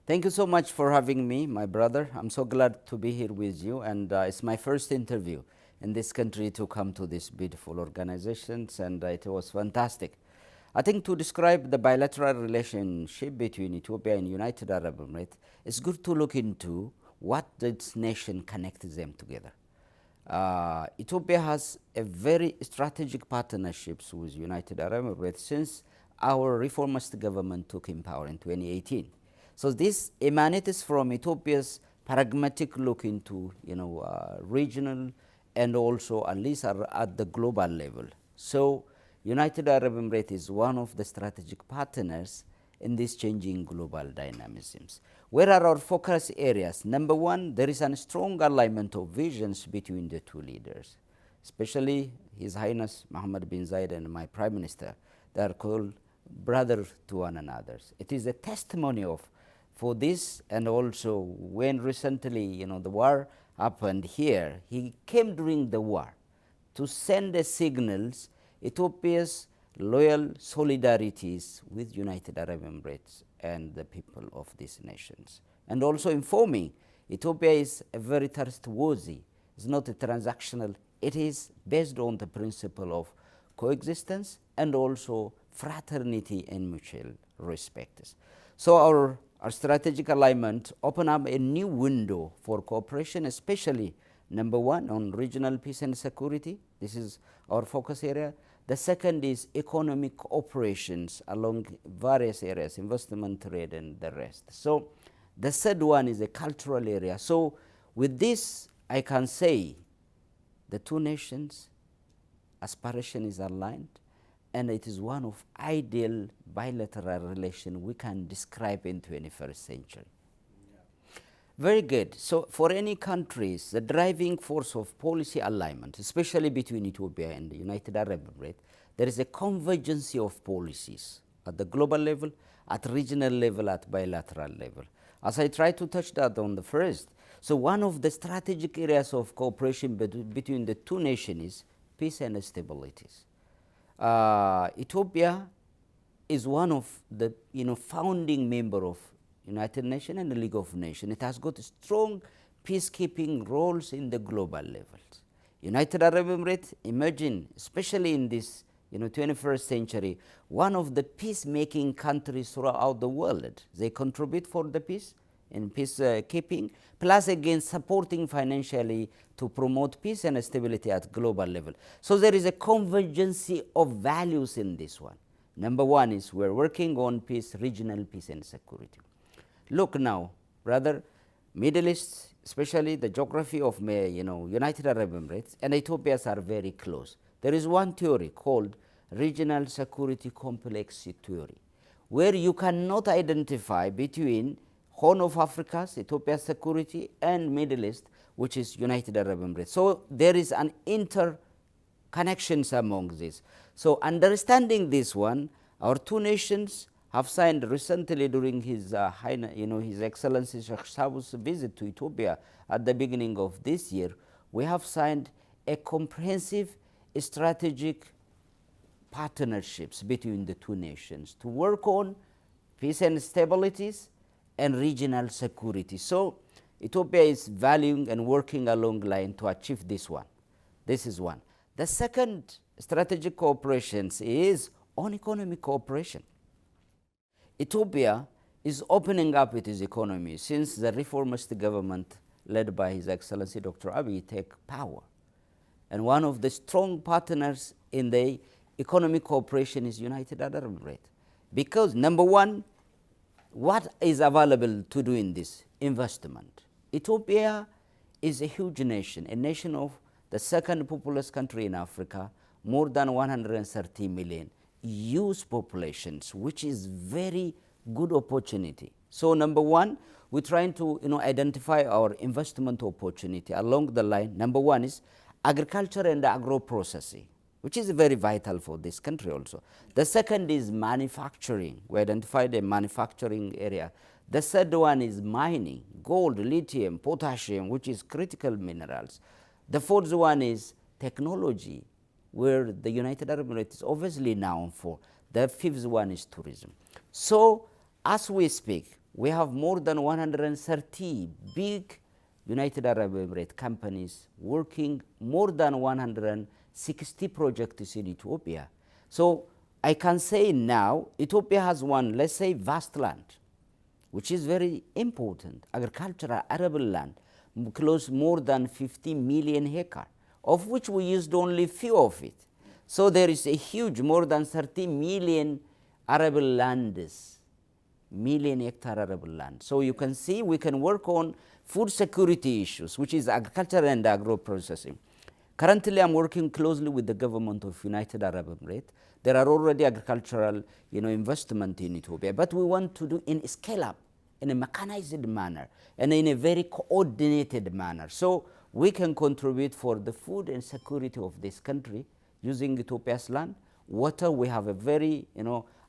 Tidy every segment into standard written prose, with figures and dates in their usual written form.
Thank you so much for having me, my brother. I'm so glad to be here with you, and it's my first interview in this country to come to these beautiful organizations, and it was fantastic. I think to describe the bilateral relationship between Ethiopia and United Arab Emirates, it's good to look into what this nation connects them together. Ethiopia has a very strategic partnerships with United Arab Emirates since our reformist government took in power in 2018. So this emanates from Ethiopia's pragmatic look into regional and also at least at the global level. So United Arab Emirates is one of the strategic partners in these changing global dynamisms. Where are our focus areas? Number one, there is a strong alignment of visions between the two leaders, especially His Highness Mohammed bin Zayed and my Prime Minister. They are called brother to one another. It is a testimony of for this, and also when recently the war happened here, he came during the war to send the signals Ethiopia's loyal solidarities with United Arab Emirates and the people of these nations, and also informing Ethiopia is a very trustworthy, it's not a transactional, it is based on the principle of coexistence and also fraternity and mutual respect. So our strategic alignment open up a new window for cooperation, especially number one on regional peace and security. This is our focus area. The second is economic operations along various areas, investment, trade, and the rest. So the third one is a cultural area. So with this, I can say the two nations' aspiration is aligned, and it is one of ideal bilateral relation we can describe in 21st century. Very good. So for any countries, the driving force of policy alignment, especially between Ethiopia and the United Arab Emirates, there is a convergence of policies at the global level, at regional level, at bilateral level. As I try to touch that on the first, so one of the strategic areas of cooperation between the two nations is peace and stability. Ethiopia is one of the founding member of United Nations and the League of Nations. It has got strong peacekeeping roles in the global levels. United Arab Emirates, imagine, especially in this 21st century, one of the peacemaking countries throughout the world. They contribute for the peace and peacekeeping, plus again supporting financially to promote peace and stability at global level. So there is a convergence of values in this one. Number one is we're working on peace, regional peace and security. Look now, brother, Middle East, especially the geography of United Arab Emirates and Ethiopia are very close. There is one theory called regional security complex theory, where you cannot identify between Horn of Africa's Ethiopia's security and Middle East, which is United Arab Emirates. So there is an interconnections among these. So understanding this one, our two nations have signed recently during his His Excellency Sheikh Sabu's visit to Ethiopia at the beginning of this year. We have signed a comprehensive strategic partnerships between the two nations to work on peace and stabilities and regional security. So Ethiopia is valuing and working along line to achieve this one. This is one. The second strategic cooperation is on economic cooperation. Ethiopia is opening up its economy since the reformist government led by His Excellency Dr. Abiy take power. And one of the strong partners in the economic cooperation is United Arab Emirates. Because number one, what is available to do in this investment? Ethiopia is a huge nation, a nation of the second populous country in Africa, more than 130 million youth populations, which is very good opportunity. So number one, we're trying to identify our investment opportunity along the line. Number one is agriculture and agro-processing, which is very vital for this country also. The second is manufacturing. We identified a manufacturing area. The third one is mining, gold, lithium, potassium, which is critical minerals. The fourth one is technology, where the United Arab Emirates is obviously known for. The fifth one is tourism. So as we speak, we have more than 130 big United Arab Emirates companies working more than 160 projects in Ethiopia. So I can say now Ethiopia has one, let's say, vast land, which is very important, agricultural arable land, close more than 50 million hectares, of which we used only few of it. So there is a huge, more than 30 million arable lands, million hectare arable land. So you can see we can work on food security issues, which is agriculture and agro processing. Currently, I'm working closely with the government of United Arab Emirates. There are already agricultural, investment in Ethiopia, but we want to do in scale up, in a mechanized manner, and in a very coordinated manner. So we can contribute for the food and security of this country using Ethiopia's land. Water, we have a very,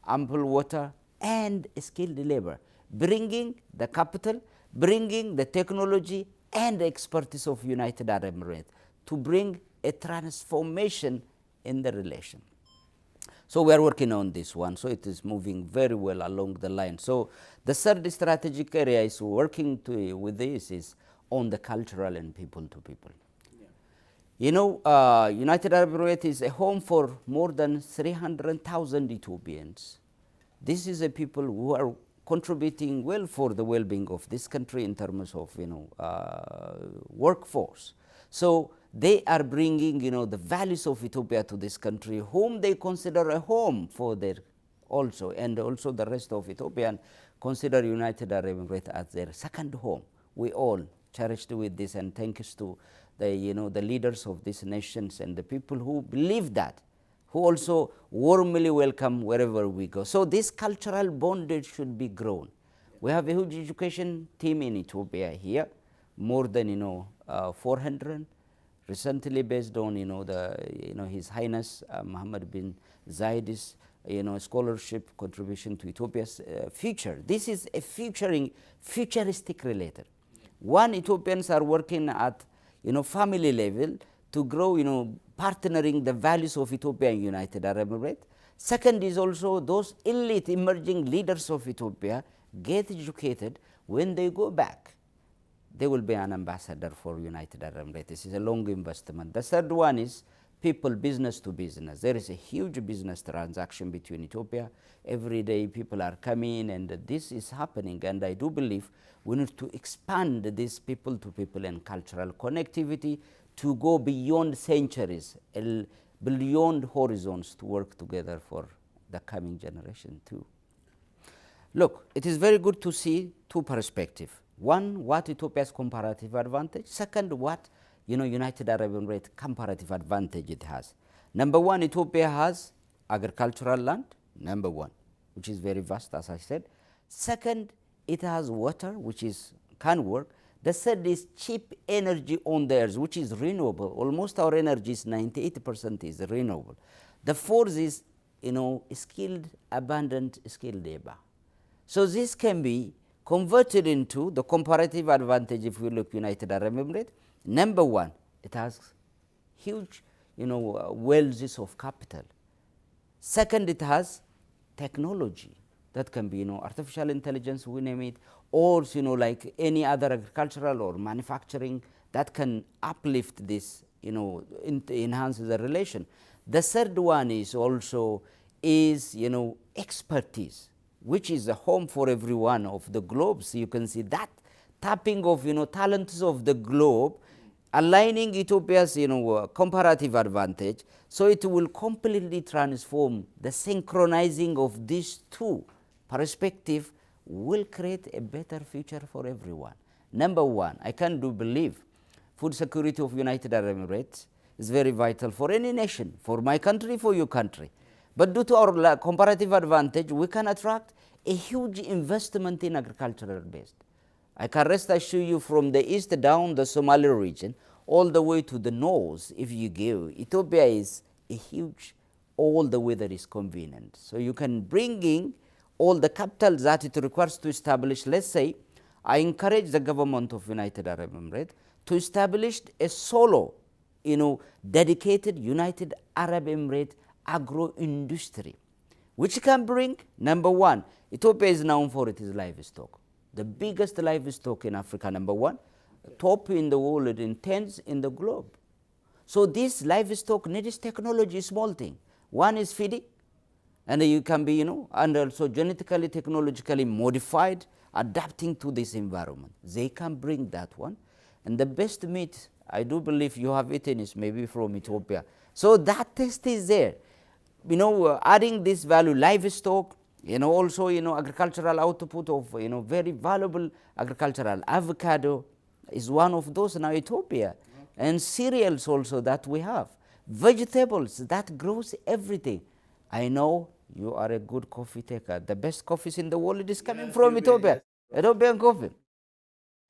ample water and skilled labor, bringing the capital, bringing the technology and the expertise of United Arab Emirates to bring a transformation in the relation. So we are working on this one, so it is moving very well along the line. So the third strategic area is working with this is on the cultural and people to people. Yeah. United Arab Emirates is a home for more than 300,000 Ethiopians. This is a people who are contributing well for the well-being of this country in terms of, workforce. So they are bringing, the values of Ethiopia to this country, whom they consider a home for their also, and also the rest of Ethiopian consider United Arab Emirates as their second home. We all cherished with this, and thanks to the, the leaders of these nations and the people who believe that, who also warmly welcome wherever we go. So this cultural bondage should be grown. We have a huge education team in Ethiopia here, more than 400, recently based on His Highness Muhammad bin Zayed's scholarship contribution to Ethiopia's future. This is a futuristic related. One, Ethiopians are working at family level to grow, partnering the values of Ethiopia and United Arab Emirates. Second is also those elite emerging leaders of Ethiopia get educated. When they go back, they will be an ambassador for United Arab Emirates. This is a long investment. The third one is people, business to business. There is a huge business transaction between Ethiopia. Every day people are coming, and this is happening, and I do believe we need to expand this people to people and cultural connectivity to go beyond centuries, beyond horizons, to work together for the coming generation too. Look, it is very good to see two perspectives. One, what Ethiopia's comparative advantage. Second, what United Arab Emirates comparative advantage it has. Number one, Ethiopia has agricultural land, number one, which is very vast, as I said. Second, it has water, which can work. The third is cheap energy on the earth, which is renewable. Almost our energy is 98% is renewable. The fourth is, abundant skilled labor. So this can be converted into the comparative advantage if we look United Arab Emirates. Number one, it has huge, wealth of capital. Second, it has technology that can be, artificial intelligence, we name it, or, like any other agricultural or manufacturing that can uplift this, enhance the relation. The third one is also expertise, which is a home for every one of the globes. You can see that tapping of, talents of the globe, aligning Ethiopia's, comparative advantage, so it will completely transform the synchronizing of these two perspectives will create a better future for everyone. Number one, I can believe food security of United Arab Emirates is very vital for any nation, for my country, for your country. But due to our comparative advantage, we can attract a huge investment in agricultural based. I can rest assure you from the east down the Somali region, all the way to the north, if you go, Ethiopia is a huge, all the weather is convenient. So you can bring in all the capital that it requires to establish. Let's say, I encourage the government of United Arab Emirates to establish a solo, dedicated United Arab Emirates agro-industry, which can bring, number one, Ethiopia is known for its livestock. the biggest livestock in Africa, number one, top in the world, in tens in the globe. So this livestock needs technology, small thing. One is feeding, and you can be, and also genetically, technologically modified, adapting to this environment. They can bring that one. And the best meat, I do believe you have eaten, is maybe from Ethiopia. So that taste is there. Adding this value, livestock, also, agricultural output of, very valuable agricultural avocado is one of those now, Ethiopia. And cereals also that we have. Vegetables, that grows everything. I know you are a good coffee taker. The best coffees in the world is coming from Ethiopia. Ethiopian coffee.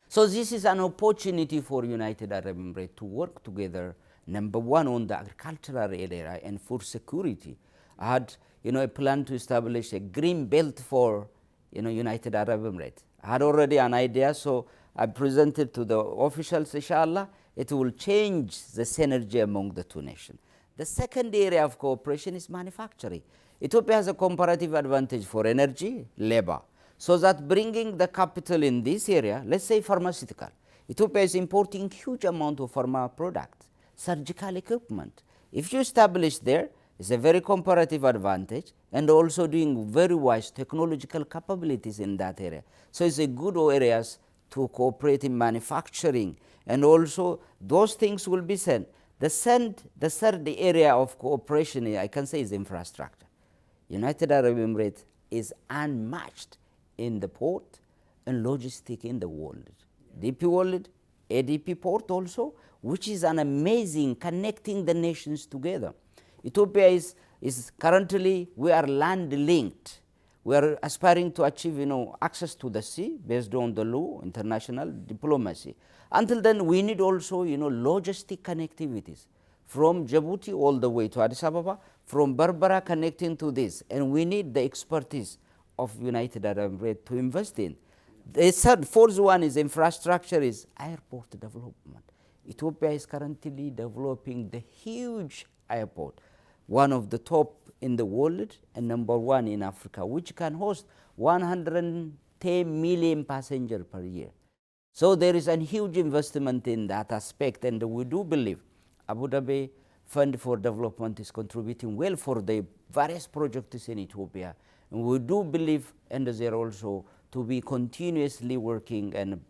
So this is an opportunity for United Arab Emirates to work together, number one, on the agricultural area and food security. I had, a plan to establish a green belt for, United Arab Emirates. I had already an idea, so I presented to the officials, inshallah. It will change the synergy among the two nations. The second area of cooperation is manufacturing. Ethiopia has a comparative advantage for energy, labor. So that bringing the capital in this area, let's say pharmaceutical. Ethiopia is importing huge amount of pharma products, surgical equipment. If you establish there, it's a very comparative advantage, and also doing very wise technological capabilities in that area. So it's a good areas to cooperate in manufacturing, and also those things will be sent. The third area of cooperation, I can say, is infrastructure. United Arab Emirates is unmatched in the port and logistic in the world. DP World, ADP port also, which is an amazing connecting the nations together. Ethiopia is currently, we are land linked. We are aspiring to achieve, access to the sea based on the law, international diplomacy. Until then, we need also, logistic connectivities from Djibouti all the way to Addis Ababa, from Berbera connecting to this, and we need the expertise of United Arab Emirates to invest in. The fourth one is infrastructure, is airport development. Ethiopia is currently developing the huge airport, one of the top in the world and number one in Africa, which can host 110 million passengers per year. So there is a huge investment in that aspect, and we do believe Abu Dhabi Fund for Development is contributing well for the various projects in Ethiopia. And we do believe, and there also to be continuously working and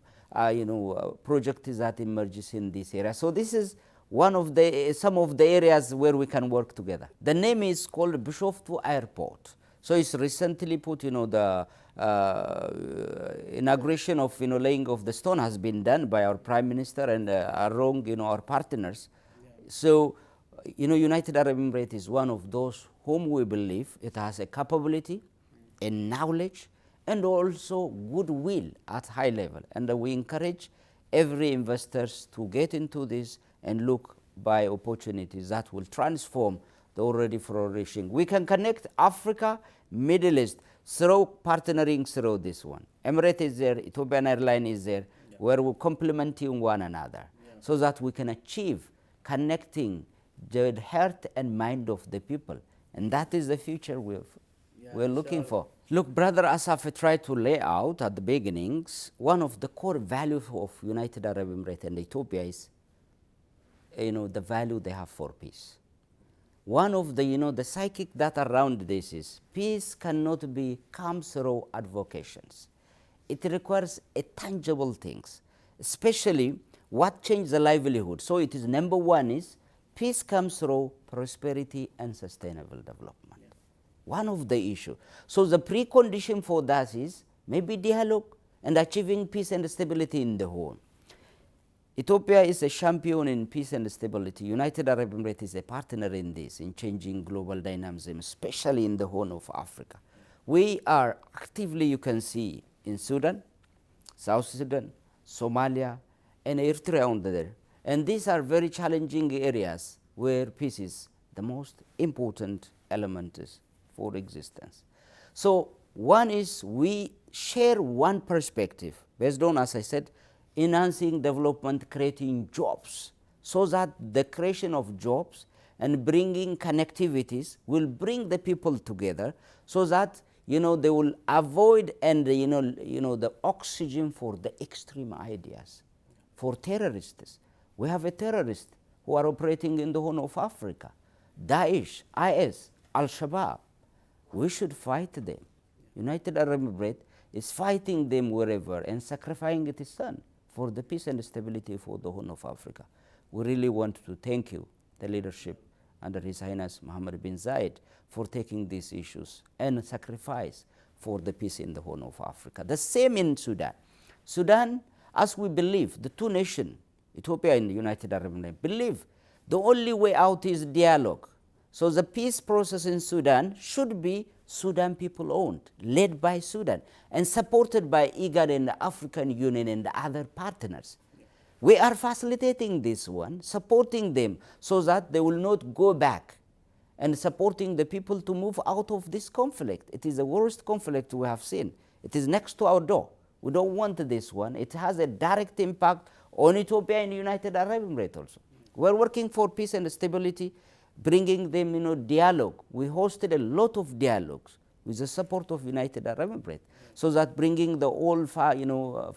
projects that emerges in this area. So this is one of some of the areas where we can work together. The name is called Bishoftu Airport. So it's recently put, the inauguration of, laying of the stone has been done by our Prime Minister and our partners. Yeah. So, United Arab Emirates is one of those whom we believe it has a capability, a knowledge, and also goodwill at high level. And we encourage every investors to get into this and look by opportunities that will transform the already flourishing. We can connect Africa, Middle East through partnering through this one. Emirates is there, Ethiopian Airlines is there, yeah, where we're complementing one another, yeah, so that we can achieve connecting the heart and mind of the people. And that is the future we're looking for. Look, Brother Asaf tried to lay out at the beginnings, one of the core values of United Arab Emirates and Ethiopia is, the value they have for peace. One of the, the psychic that around this is, peace cannot come through advocations. It requires a tangible things, especially what changes the livelihood. So it is number one is, peace comes through prosperity and sustainable development. Yeah. One of the issues. So the precondition for that is maybe dialogue and achieving peace and stability in the whole. Ethiopia is a champion in peace and stability. United Arab Emirates is a partner in this, in changing global dynamism, especially in the Horn of Africa. We are actively, you can see, in Sudan, South Sudan, Somalia, and Eritrea on there. And these are very challenging areas where peace is the most important element for existence. So one is we share one perspective based on, as I said, enhancing development, creating jobs, so that the creation of jobs and bringing connectivities will bring the people together, so that they will avoid and, the oxygen for the extreme ideas, for terrorists. We have a terrorist who are operating in the Horn of Africa, Daesh, IS, Al-Shabaab. We should fight them. United Arab Emirates is fighting them wherever and sacrificing its son for the peace and stability for the Horn of Africa. We really want to thank you, the leadership under His Highness Mohammed bin Zayed, for taking these issues and sacrifice for the peace in the Horn of Africa. The same in Sudan. Sudan, as we believe, the two nations, Ethiopia and the United Arab Emirates, believe the only way out is dialogue. So the peace process in Sudan should be Sudan people owned, led by Sudan, and supported by IGAD and the African Union and the other partners. We are facilitating this one, supporting them so that they will not go back, and supporting the people to move out of this conflict. It is the worst conflict we have seen. It is next to our door. We don't want this one. It has a direct impact on Ethiopia and United Arab Emirates also. We're working for peace and stability, bringing them, dialogue. We hosted a lot of dialogues with the support of United Arab Emirates, so that bringing the old,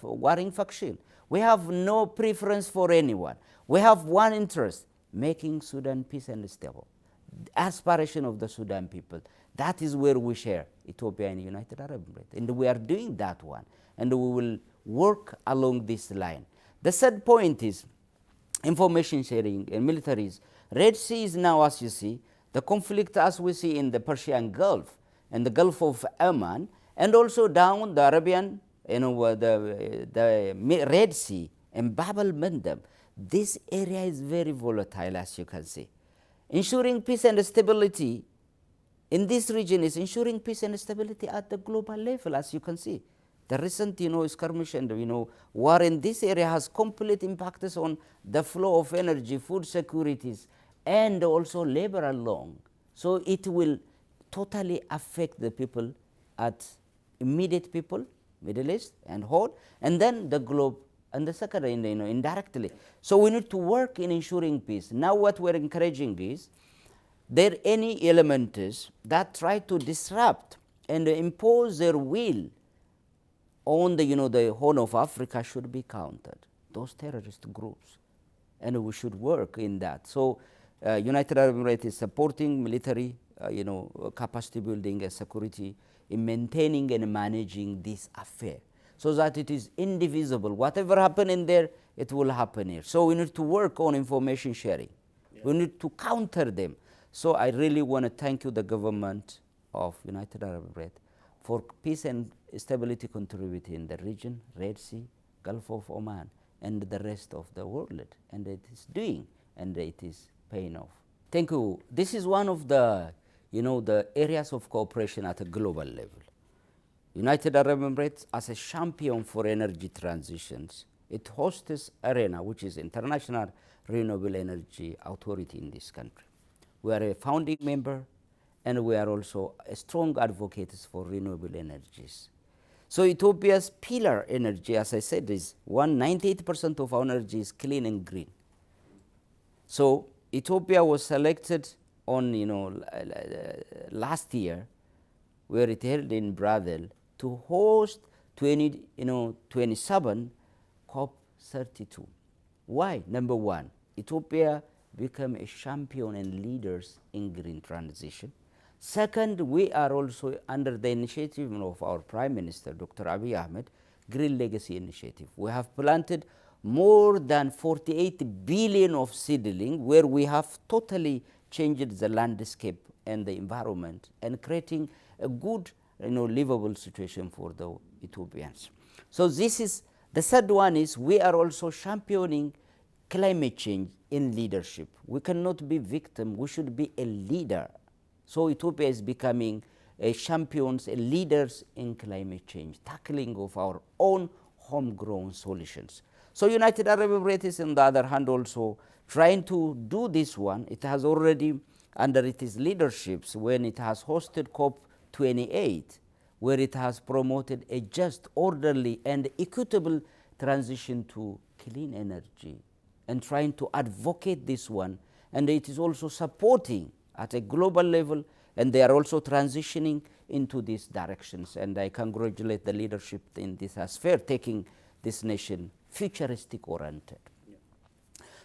warring faction. We have no preference for anyone. We have one interest, making Sudan peace and stable. The aspiration of the Sudan people. That is where we share, Ethiopia and United Arab Emirates. And we are doing that one. And we will work along this line. The third point is information sharing and militaries. Red Sea is now, as you see, the conflict as we see in the Persian Gulf and the Gulf of Oman, and also down the Arabian, the Red Sea and Bab el-Mandeb. This area is very volatile, as you can see. Ensuring peace and stability in this region is ensuring peace and stability at the global level, as you can see. The recent, skirmish and, war in this area has complete impacts on the flow of energy, food securities, and also labor along. So it will totally affect the people at immediate people, Middle East and Horn, and then the globe, and the second, indirectly. So we need to work in ensuring peace. Now what we're encouraging is, there any elements that try to disrupt and impose their will on the Horn of Africa should be countered, those terrorist groups, and we should work in that. So United Arab Emirates is supporting military, capacity building and security in maintaining and managing this affair, so that it is indivisible. Whatever happen in there, it will happen here. So we need to work on information sharing. Yeah. We need to counter them. So I really want to thank you, the government of United Arab Emirates, for peace and stability contributing in the region, Red Sea, Gulf of Oman, and the rest of the world. And it is doing, and it is paying off. Thank you. This is one of the, the areas of cooperation at a global level. United Arab Emirates, as a champion for energy transitions, it hosts ARENA, which is International Renewable Energy Authority in this country. We are a founding member, and we are also a strong advocates for renewable energies. So Ethiopia's pillar energy, as I said, is 98% of our energy is clean and green. So Ethiopia was selected on, last year, where it held in Brazil, to host 27 COP32. Why? Number one, Ethiopia become a champion and leaders in green transition. Second, we are also under the initiative of our Prime Minister, Dr. Abiy Ahmed, Green Legacy Initiative. We have planted more than 48 billion of seedling, where we have totally changed the landscape and the environment and creating a good, livable situation for the Ethiopians. So this is, the third one is we are also championing climate change in leadership. We cannot be victim, we should be a leader. So Ethiopia is becoming a champions, a leaders in climate change, tackling of our own homegrown solutions. So United Arab Emirates, on the other hand, also trying to do this one. It has already, under its leaderships, when it has hosted COP28, where it has promoted a just, orderly, and equitable transition to clean energy, and trying to advocate this one. And it is also supporting at a global level, and they are also transitioning into these directions. And I congratulate the leadership in this sphere taking this nation futuristic oriented. Yeah.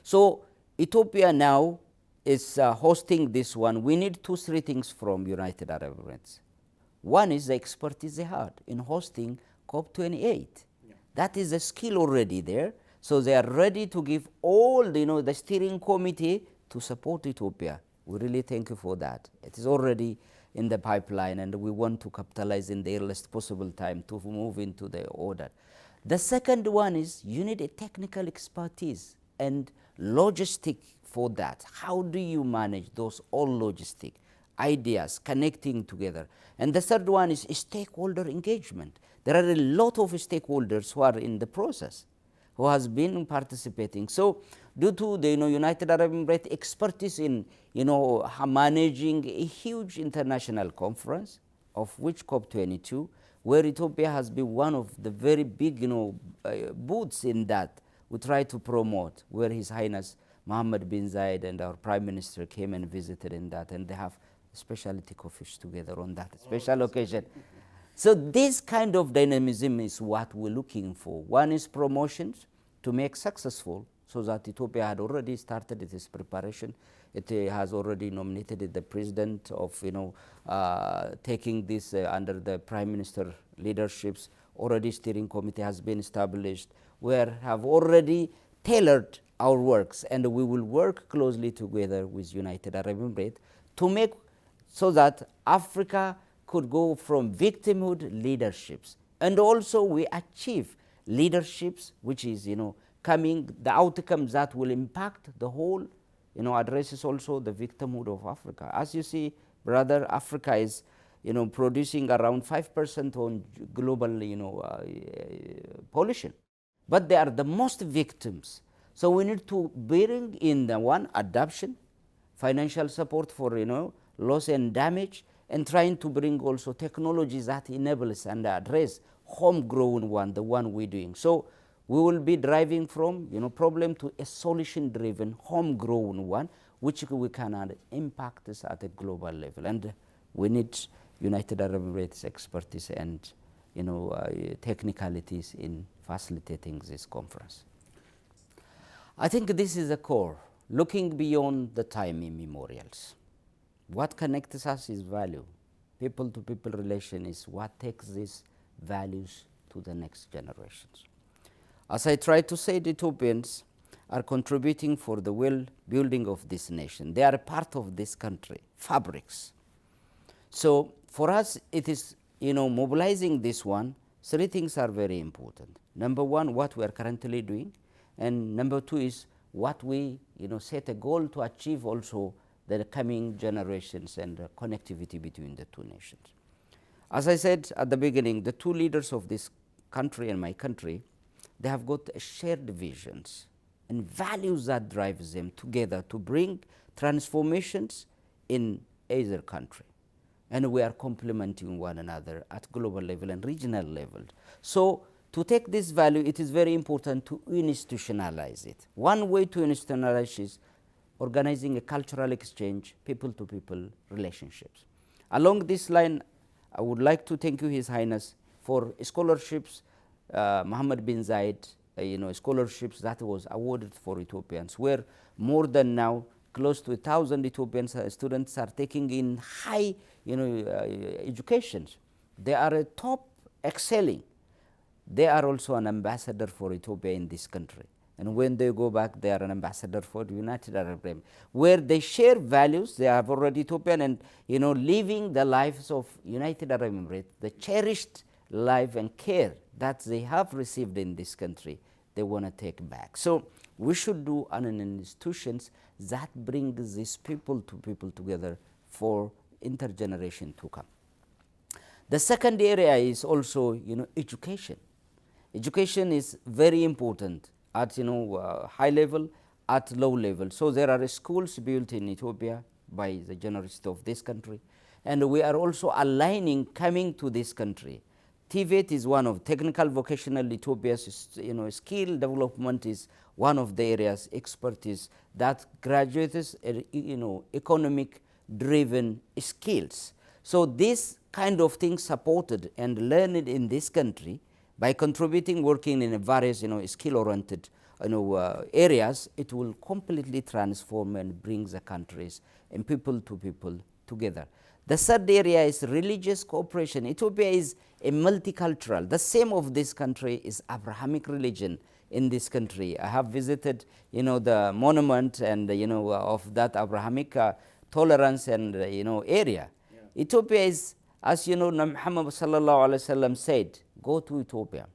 So Ethiopia now is hosting this one. We need 2-3 things from United Arab Emirates. One is the expertise they had in hosting COP28. Yeah. That is a skill already there. So they are ready to give all the steering committee to support Ethiopia. We really thank you for that. It is already in the pipeline, and we want to capitalize in the earliest possible time to move into the order. The second one is you need a technical expertise and logistic for that. How do you manage those all logistic ideas connecting together? And the third one is stakeholder engagement. There are a lot of stakeholders who are in the process, who has been participating. So due to the United Arab Emirates expertise in managing a huge international conference, of which COP22, where Ethiopia has been one of the very big booths in that, we try to promote, where His Highness Mohammed bin Zayed and our Prime Minister came and visited in that, and they have specialty coffees together on that special occasion. So this kind of dynamism is what we're looking for. One is promotions to make successful, so that Ethiopia had already started its preparation. It has already nominated the president of taking this under the Prime Minister leaderships. Already steering committee has been established. We have already tailored our works, and we will work closely together with United Arab Emirates to make so that Africa could go from victimhood leaderships, and also we achieve leaderships which is coming, the outcomes that will impact the whole, addresses also the victimhood of Africa. As you see, brother, Africa is producing around 5% on global pollution, but they are the most victims. So we need to bring in the one adoption, financial support for loss and damage, and trying to bring also technologies that enables and address homegrown one, the one we're doing. So we will be driving from problem to a solution-driven, homegrown one, which we can add impact this at a global level. And we need United Arab Emirates expertise and technicalities in facilitating this conference. I think this is the core, looking beyond the time immemorials. What connects us is value. People-to-people relation is what takes these values to the next generations. As I try to say, the Ethiopians are contributing for the well-building of this nation. They are a part of this country, fabrics. So for us, it is, mobilizing this one, 3 things are very important. Number 1, what we are currently doing, and number 2 is what we, set a goal to achieve also the coming generations and connectivity between the 2 nations. As I said at the beginning, the 2 leaders of this country and my country, they have got shared visions and values that drives them together to bring transformations in either country. And we are complementing one another at global level and regional level. So to take this value, it is very important to institutionalize it. One way to institutionalize is organizing a cultural exchange, people-to-people relationships. Along this line, I would like to thank you, His Highness, for scholarships, Mohammed bin Zayed, scholarships that was awarded for Ethiopians, where more than now close to 1,000 Ethiopian students are taking in high, education. They are a top excelling. They are also an ambassador for Ethiopia in this country. And when they go back, they are an ambassador for the United Arab Emirates, where they share values. They are already Ethiopian and, living the lives of United Arab Emirates, the cherished life and care that they have received in this country, they want to take back. So we should do an institutions that bring these people together for intergeneration to come. The second area is also, education. Education is very important at high level, at low level. So there are schools built in Ethiopia by the generosity of this country, and we are also aligning coming to this country. TVET is one of technical vocational Ethiopia's skill development is one of the areas expertise that graduates economic driven skills. So this kind of thing supported and learned in this country by contributing, working in various skill-oriented areas, it will completely transform and bring the countries and people to people together. The third area is religious cooperation. Ethiopia is a multicultural. The same of this country is Abrahamic religion in this country. I have visited, the monument and of that Abrahamic tolerance and area. Yeah. Ethiopia is, as Muhammad sallallahu alaihi wasallam said, go to Ethiopia,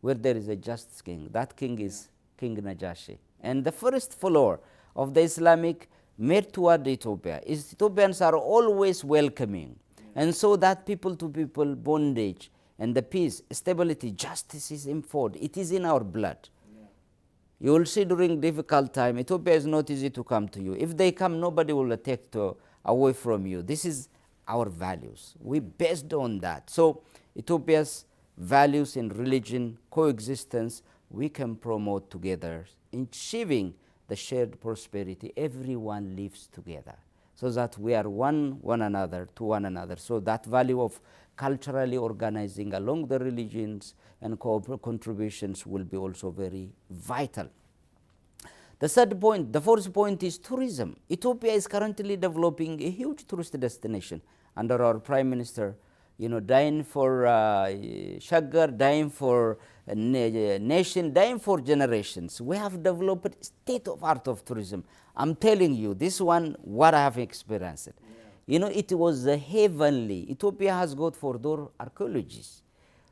where there is a just king. That king is King Najashi. And the first follower of the Islamic made toward Ethiopia is Ethiopians are always welcoming. And so that people to people bondage and the peace, stability, justice is enforced. It is in our blood. You will see during difficult time, Ethiopia is not easy to come to you. If they come, nobody will take away from you. This is our values. We based on that. So Ethiopia's values in religion, coexistence, we can promote together, achieving the shared prosperity. Everyone lives together, so that we are one another to one another. So that value of culturally organizing along the religions and contributions will be also very vital. The third point, the fourth point is tourism. Ethiopia is currently developing a huge tourist destination under our Prime Minister, dying for Shaggar, dying for nation, dying for generations. We have developed state-of-art of tourism. I'm telling you, this one, what I have experienced. Yeah. It was heavenly. Ethiopia has got for those archaeologists,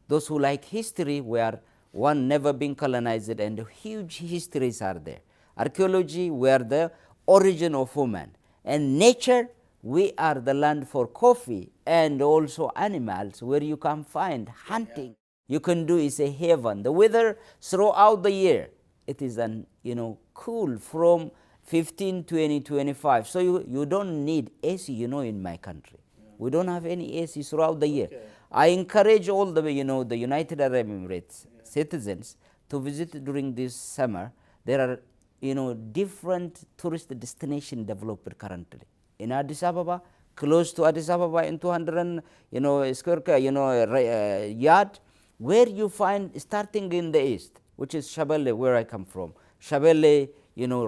those who like history, where one never been colonized and huge histories are there. Archaeology, where the origin of human. And nature, we are the land for coffee and also animals, where you can find hunting. Yeah. You can do is a heaven. The weather throughout the year, it is cool from 15, 20, 25. So you don't need AC, in my country. Yeah. We don't have any AC throughout the year. I encourage all the, the United Arab Emirates citizens to visit during this summer. There are, different tourist destinations developed currently. In Addis Ababa, close to Addis Ababa, in 200, square, yard, where you find, starting in the east, which is Shabelle, where I come from, Shabelle,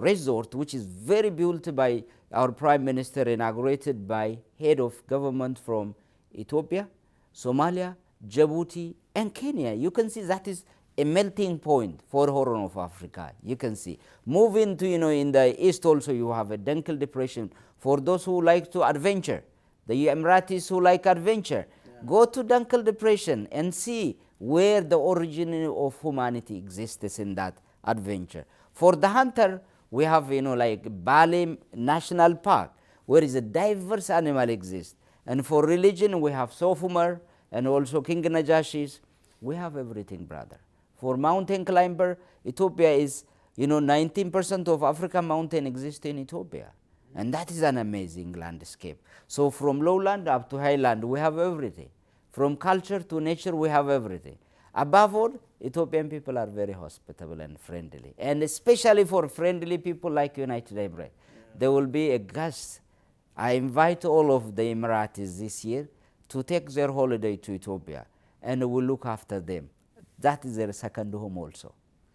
resort, which is very built by our Prime Minister, inaugurated by head of government from Ethiopia, Somalia, Djibouti, and Kenya. You can see that is a melting point for Horn of Africa. You can see. Moving to, in the east also, you have a Dunkel Depression for those who like to adventure. The Emiratis who like adventure, go to Dunkel Depression and see where the origin of humanity exists in that adventure. For the hunter, we have, like Bali National Park, where is a diverse animal exists. And for religion, we have Sofumar and also King Najashis. We have everything, brother. For mountain climber, Ethiopia is, 19% of African mountain exist in Ethiopia. And that is an amazing landscape. So from lowland up to highland, we have everything. From culture to nature, we have everything. Above all, Ethiopian people are very hospitable and friendly. And especially for friendly people like United Arab Emirates, there will be a guest. I invite all of the Emiratis this year to take their holiday to Ethiopia, and we'll look after them. That is their second home also.